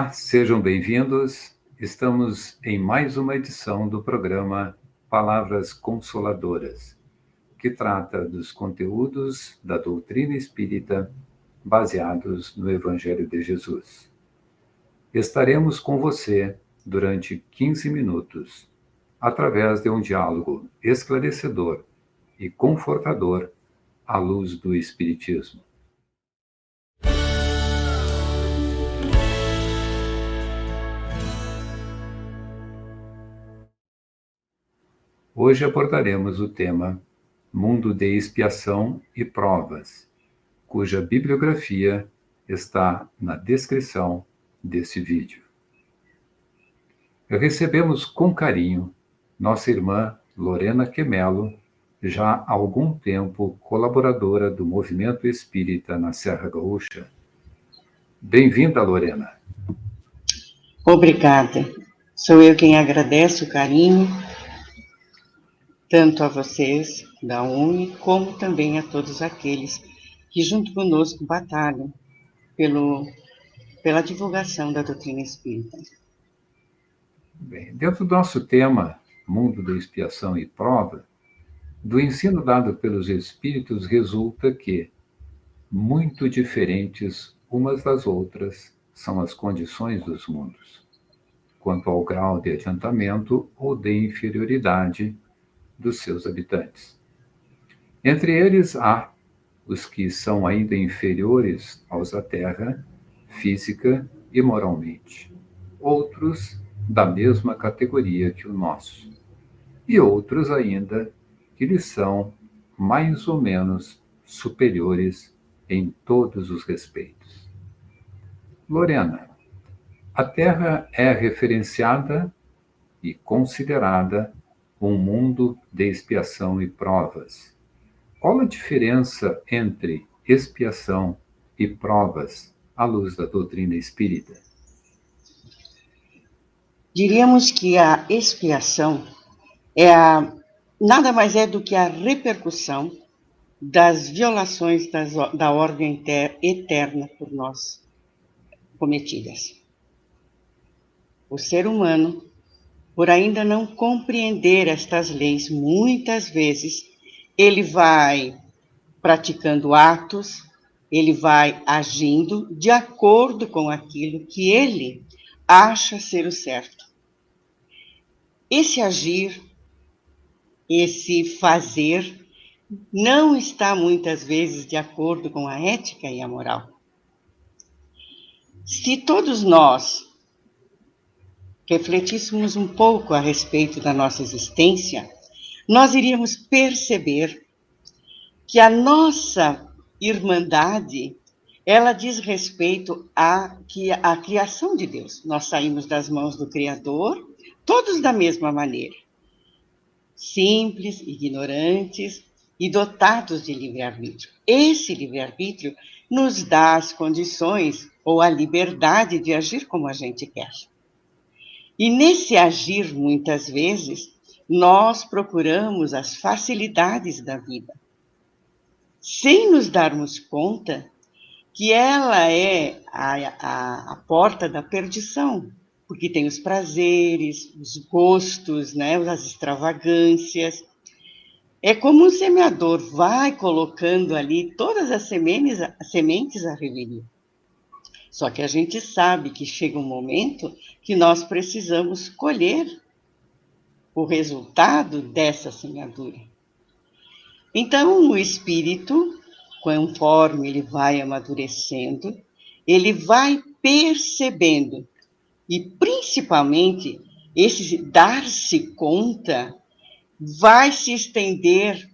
Olá, sejam bem-vindos. Estamos em mais uma edição do programa Palavras Consoladoras, que trata dos conteúdos da doutrina espírita baseados no Evangelho de Jesus. Estaremos com você durante 15 minutos, através de um diálogo esclarecedor e confortador à luz do Espiritismo. Hoje abordaremos o tema Mundo de Expiação e Provas, cuja bibliografia está na descrição desse vídeo. Recebemos com carinho nossa irmã Lorena Quemelo, já há algum tempo colaboradora do Movimento Espírita na Serra Gaúcha. Bem-vinda, Lorena. Obrigada. Sou eu quem agradece o carinho, tanto a vocês da UNE, como também a todos aqueles que junto conosco batalham pela divulgação da doutrina espírita. Bem, dentro do nosso tema, Mundo da Expiação e Prova, do ensino dado pelos Espíritos resulta que, muito diferentes umas das outras, são as condições dos mundos, quanto ao grau de adiantamento ou de inferioridade dos seus habitantes. Entre eles há os que são ainda inferiores aos da Terra, física e moralmente, outros da mesma categoria que o nosso, e outros ainda que lhes são mais ou menos superiores em todos os respeitos. Lorena, a Terra é referenciada e considerada um mundo de expiação e provas. Qual a diferença entre expiação e provas à luz da doutrina espírita? Diríamos que a expiação nada mais é do que a repercussão das violações da ordem eterna por nós cometidas. O ser humano, por ainda não compreender estas leis, muitas vezes ele vai praticando atos, ele vai agindo de acordo com aquilo que ele acha ser o certo. Esse agir, esse fazer, não está muitas vezes de acordo com a ética e a moral. Se todos nós refletíssemos um pouco a respeito da nossa existência, nós iríamos perceber que a nossa irmandade, ela diz respeito à criação de Deus. Nós saímos das mãos do Criador, todos da mesma maneira, simples, ignorantes e dotados de livre-arbítrio. Esse livre-arbítrio nos dá as condições ou a liberdade de agir como a gente quer. E nesse agir, muitas vezes, nós procuramos as facilidades da vida, sem nos darmos conta que ela é a porta da perdição, porque tem os prazeres, os gostos, né, as extravagâncias. É como um semeador vai colocando ali todas as sementes a revelia. Só que a gente sabe que chega um momento que nós precisamos colher o resultado dessa semeadura. Então, o espírito, conforme ele vai amadurecendo, ele vai percebendo, e principalmente esse dar-se conta vai se estender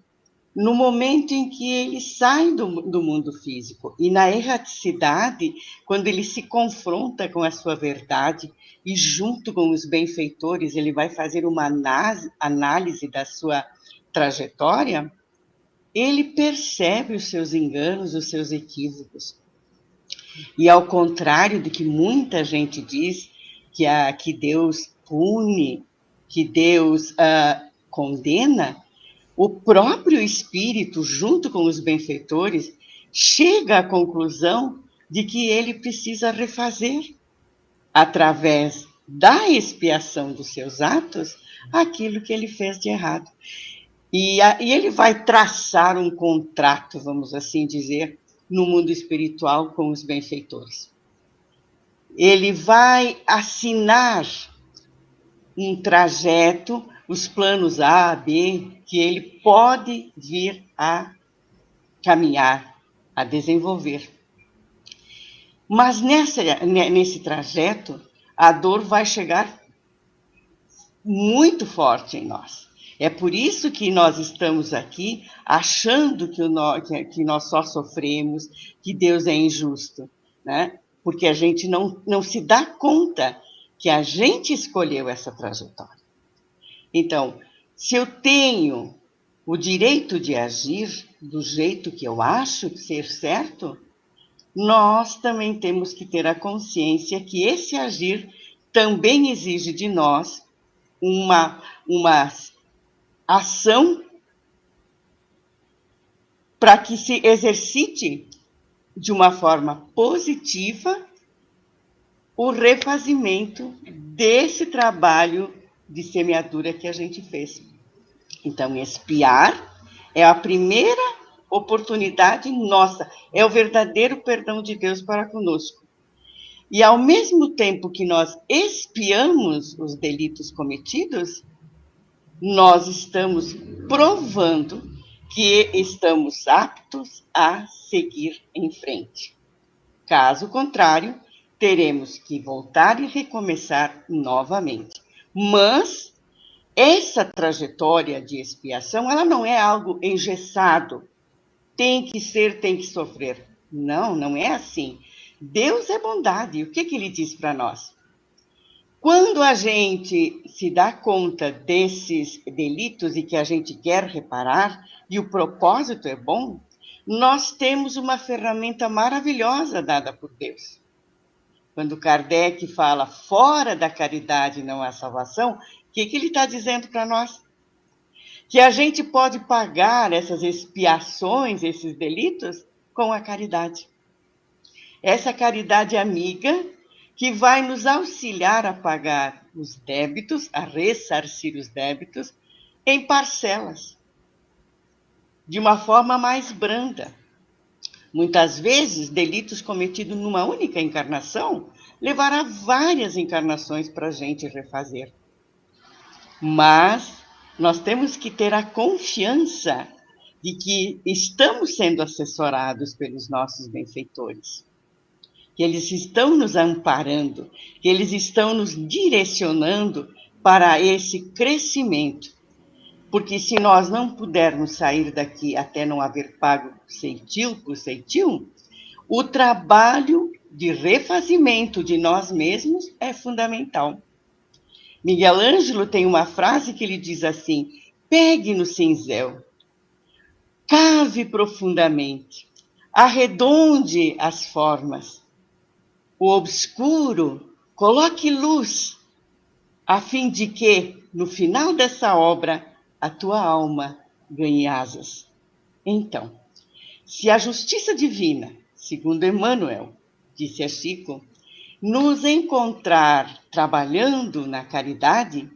no momento em que ele sai do mundo físico, e na erraticidade, quando ele se confronta com a sua verdade, e junto com os benfeitores, ele vai fazer uma análise da sua trajetória, ele percebe os seus enganos, os seus equívocos. E ao contrário do que muita gente diz, que Deus pune, que Deus condena, o próprio espírito, junto com os benfeitores, chega à conclusão de que ele precisa refazer através da expiação dos seus atos, aquilo que ele fez de errado. E ele vai traçar um contrato, vamos assim dizer, no mundo espiritual com os benfeitores. Ele vai assinar um trajeto, os planos A, B, que ele pode vir a caminhar, a desenvolver. Mas nesse trajeto, a dor vai chegar muito forte em nós. É por isso que nós estamos aqui achando que nós só sofremos, que Deus é injusto, né? Porque a gente não se dá conta que a gente escolheu essa trajetória. Então, se eu tenho o direito de agir do jeito que eu acho ser certo, nós também temos que ter a consciência que esse agir também exige de nós uma ação para que se exercite de uma forma positiva o refazimento desse trabalho de semeadura que a gente fez. Então, expiar é a primeira oportunidade nossa, é o verdadeiro perdão de Deus para conosco. E ao mesmo tempo que nós expiamos os delitos cometidos, nós estamos provando que estamos aptos a seguir em frente. Caso contrário, teremos que voltar e recomeçar novamente. Mas essa trajetória de expiação, ela não é algo engessado. Tem que ser, tem que sofrer. Não, não é assim. Deus é bondade. O que ele diz para nós? Quando a gente se dá conta desses delitos e que a gente quer reparar, e o propósito é bom, nós temos uma ferramenta maravilhosa dada por Deus. Quando Kardec fala fora da caridade não há salvação, o que ele está dizendo para nós? Que a gente pode pagar essas expiações, esses delitos, com a caridade. Essa caridade amiga que vai nos auxiliar a pagar os débitos, a ressarcir os débitos, em parcelas, de uma forma mais branda. Muitas vezes, delitos cometidos numa única encarnação levará várias encarnações para a gente refazer. Mas nós temos que ter a confiança de que estamos sendo assessorados pelos nossos benfeitores, que eles estão nos amparando, que eles estão nos direcionando para esse crescimento. Porque se nós não pudermos sair daqui até não haver pago ceitil por ceitil, o trabalho de refazimento de nós mesmos é fundamental. Miguel Ângelo tem uma frase que ele diz assim: pegue no cinzel, cave profundamente, arredonde as formas, o obscuro, coloque luz, a fim de que, no final dessa obra, a tua alma ganhe asas. Então, se a justiça divina, segundo Emmanuel, disse a Chico, nos encontrar trabalhando na caridade,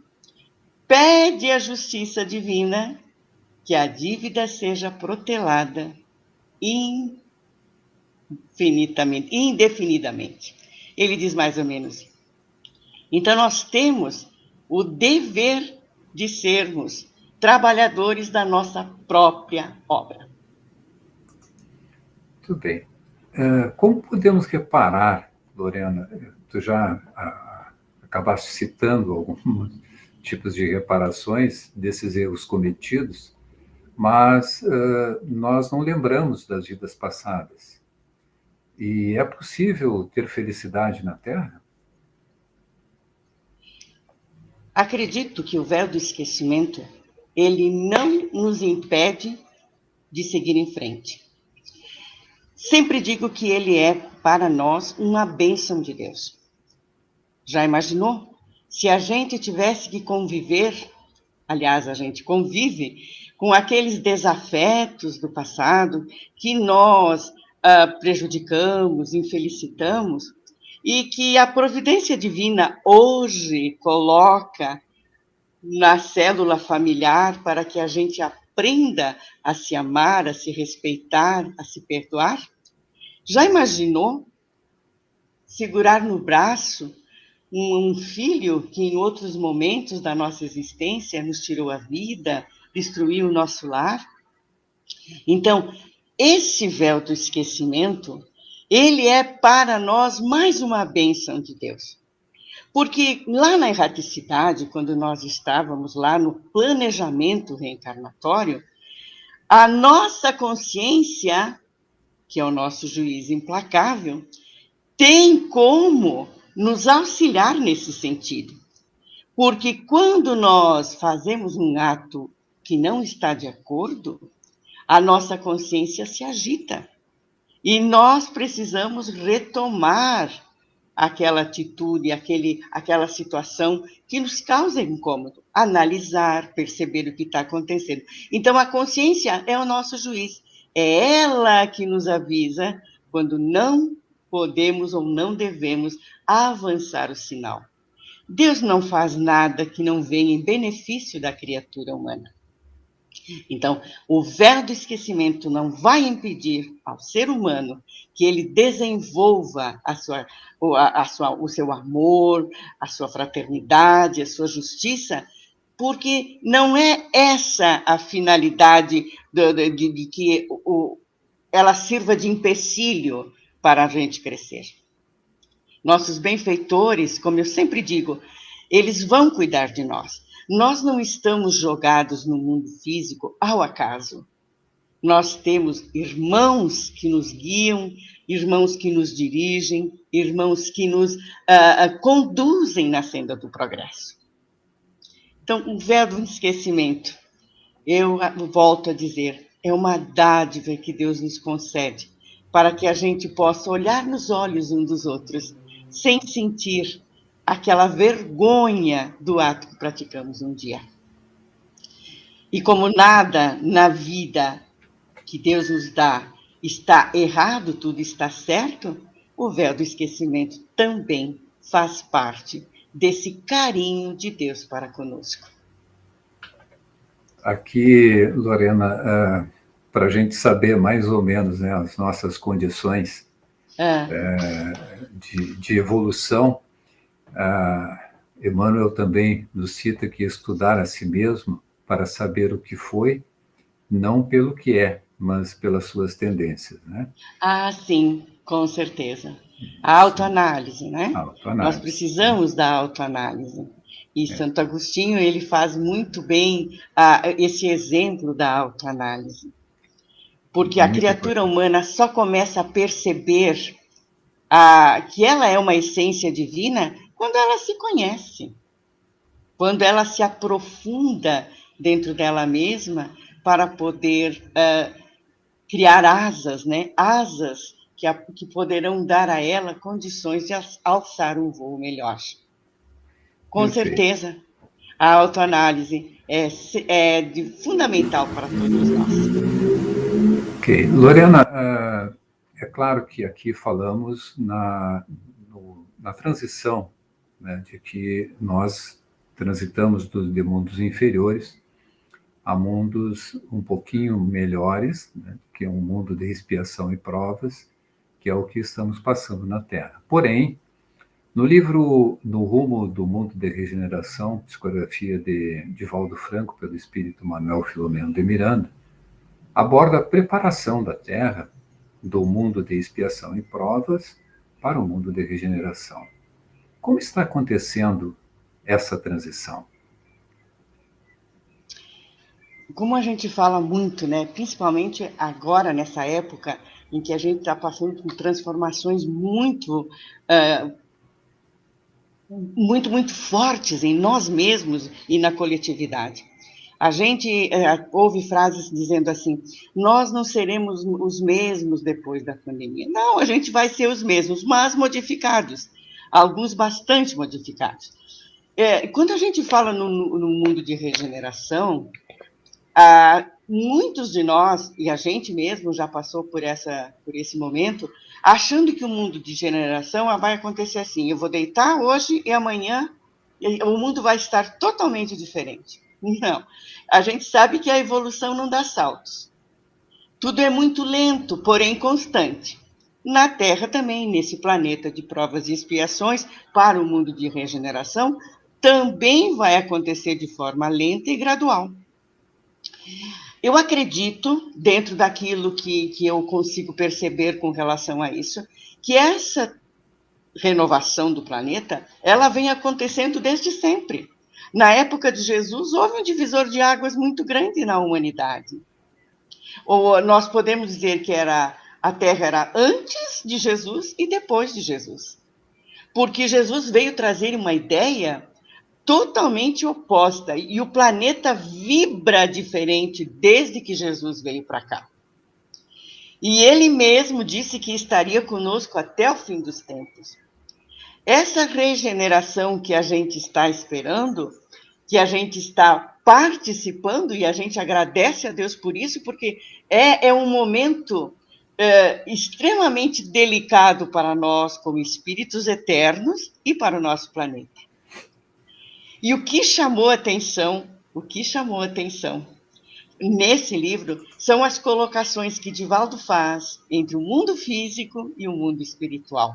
pede à justiça divina que a dívida seja protelada indefinidamente. Ele diz mais ou menos. Então, nós temos o dever de sermos trabalhadores da nossa própria obra. Muito bem. Como podemos reparar, Lorena, tu já acabaste citando alguns tipos de reparações desses erros cometidos, mas nós não lembramos das vidas passadas. E é possível ter felicidade na Terra? Acredito que o véu do esquecimento, ele não nos impede de seguir em frente. Sempre digo que ele é, para nós, uma bênção de Deus. Já imaginou? Se a gente tivesse que conviver, aliás, a gente convive com aqueles desafetos do passado que nós prejudicamos, infelicitamos, e que a providência divina hoje coloca na célula familiar para que a gente aprenda a se amar, a se respeitar, a se perdoar? Já imaginou segurar no braço um filho que em outros momentos da nossa existência nos tirou a vida, destruiu o nosso lar? Então, esse véu do esquecimento, ele é para nós mais uma bênção de Deus. Porque lá na erraticidade, quando nós estávamos lá no planejamento reencarnatório, a nossa consciência, que é o nosso juiz implacável, tem como nos auxiliar nesse sentido. Porque quando nós fazemos um ato que não está de acordo, a nossa consciência se agita. E nós precisamos retomar aquela atitude, aquela situação que nos causa incômodo, analisar, perceber o que está acontecendo. Então, a consciência é o nosso juiz, é ela que nos avisa quando não podemos ou não devemos avançar o sinal. Deus não faz nada que não venha em benefício da criatura humana. Então, o véu do esquecimento não vai impedir ao ser humano que ele desenvolva o seu amor, a sua fraternidade, a sua justiça, porque não é essa a finalidade de que ela sirva de empecilho para a gente crescer. Nossos benfeitores, como eu sempre digo, eles vão cuidar de nós. Nós não estamos jogados no mundo físico ao acaso. Nós temos irmãos que nos guiam, irmãos que nos dirigem, irmãos que nos conduzem na senda do progresso. Então, o véu do esquecimento, eu volto a dizer, é uma dádiva que Deus nos concede para que a gente possa olhar nos olhos um dos outros, sem sentir aquela vergonha do ato que praticamos um dia. E como nada na vida que Deus nos dá está errado, tudo está certo, o véu do esquecimento também faz parte desse carinho de Deus para conosco. Aqui, Lorena, para a gente saber mais ou menos, né, as nossas condições de evolução, Emmanuel também nos cita que estudar a si mesmo para saber o que foi, não pelo que é, mas pelas suas tendências, né? Ah, sim, com certeza. A autoanálise, né? Autoanálise. Nós precisamos da autoanálise. E Santo Agostinho, ele faz muito bem esse exemplo da autoanálise. Porque a criatura humana só começa a perceber que ela é uma essência divina quando ela se conhece. Quando ela se aprofunda dentro dela mesma para poder criar asas, né? Asas que poderão dar a ela condições de alçar um voo melhor. Com certeza, a autoanálise é fundamental para todos nós. Ok. Lorena, é claro que aqui falamos na transição, né, de que nós transitamos de mundos inferiores a mundos um pouquinho melhores, né, que é um mundo de expiação e provas, que é o que estamos passando na Terra. Porém, no livro No Rumo do Mundo de Regeneração, psicografia de Divaldo Franco, pelo espírito Manuel Filomeno de Miranda, aborda a preparação da Terra do mundo de expiação e provas para o mundo de regeneração. Como está acontecendo essa transição? Como a gente fala muito, né, principalmente agora, nessa época em que a gente está passando por transformações muito fortes em nós mesmos e na coletividade. A gente ouve frases dizendo assim, nós não seremos os mesmos depois da pandemia. Não, a gente vai ser os mesmos, mas modificados, alguns bastante modificados. Quando a gente fala no mundo de regeneração, Muitos de nós, e a gente mesmo já passou por esse momento, achando que o mundo de regeneração vai acontecer assim: eu vou deitar hoje e amanhã o mundo vai estar totalmente diferente. Não. A gente sabe que a evolução não dá saltos. Tudo é muito lento, porém constante. Na Terra também, nesse planeta de provas e expiações, para o mundo de regeneração, também vai acontecer de forma lenta e gradual. Eu acredito, dentro daquilo que eu consigo perceber com relação a isso, que essa renovação do planeta, ela vem acontecendo desde sempre. Na época de Jesus, houve um divisor de águas muito grande na humanidade. Ou nós podemos dizer que a Terra era antes de Jesus e depois de Jesus. Porque Jesus veio trazer uma ideia totalmente oposta, e o planeta vibra diferente desde que Jesus veio para cá. E ele mesmo disse que estaria conosco até o fim dos tempos. Essa regeneração que a gente está esperando, que a gente está participando, e a gente agradece a Deus por isso, porque é um momento extremamente delicado para nós, como espíritos eternos, e para o nosso planeta. E o que chamou atenção nesse livro são as colocações que Divaldo faz entre o mundo físico e o mundo espiritual.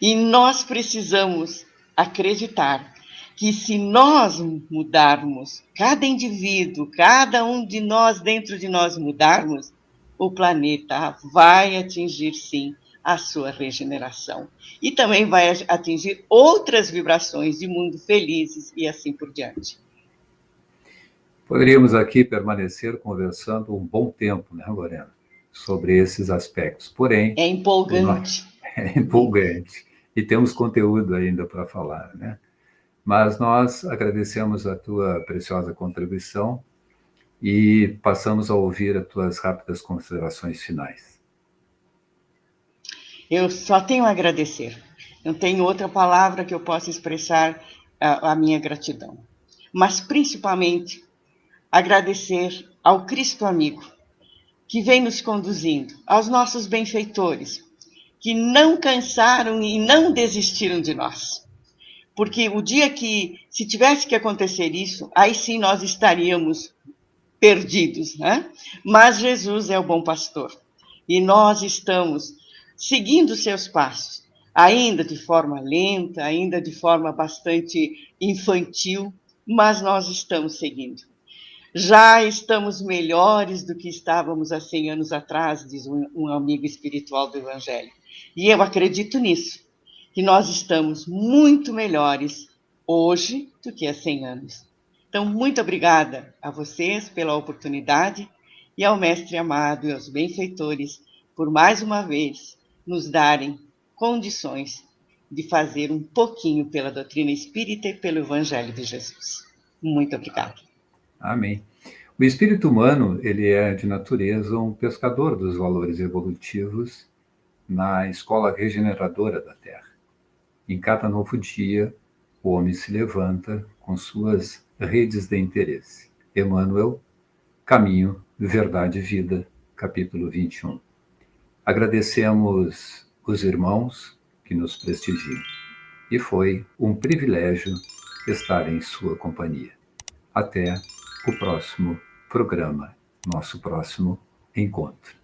E nós precisamos acreditar que se nós mudarmos, cada indivíduo, cada um de nós dentro de nós mudarmos, o planeta vai atingir, sim, a sua regeneração. E também vai atingir outras vibrações de mundo felizes e assim por diante. Poderíamos aqui permanecer conversando um bom tempo, né, Lorena, sobre esses aspectos. Porém, é empolgante. É empolgante. E temos conteúdo ainda para falar, né? Mas nós agradecemos a tua preciosa contribuição e passamos a ouvir as tuas rápidas considerações finais. Eu só tenho a agradecer. Não tenho outra palavra que eu possa expressar a minha gratidão. Mas, principalmente, agradecer ao Cristo amigo, que vem nos conduzindo, aos nossos benfeitores, que não cansaram e não desistiram de nós. Porque o dia que, se tivesse que acontecer isso, aí sim nós estaríamos perdidos, né? Mas Jesus é o bom pastor. E nós estamos seguindo seus passos, ainda de forma lenta, ainda de forma bastante infantil, mas nós estamos seguindo. Já estamos melhores do que estávamos há 100 anos atrás, diz um amigo espiritual do Evangelho. E eu acredito nisso, que nós estamos muito melhores hoje do que há 100 anos. Então, muito obrigada a vocês pela oportunidade e ao Mestre amado e aos benfeitores por mais uma vez nos darem condições de fazer um pouquinho pela doutrina espírita e pelo Evangelho de Jesus. Muito obrigada. Amém. O espírito humano, ele é de natureza um pescador dos valores evolutivos na escola regeneradora da Terra. Em cada novo dia, o homem se levanta com suas redes de interesse. Emmanuel, Caminho, Verdade e Vida, capítulo 21. Agradecemos os irmãos que nos prestigiam. E foi um privilégio estar em sua companhia. Até o próximo programa, nosso próximo encontro.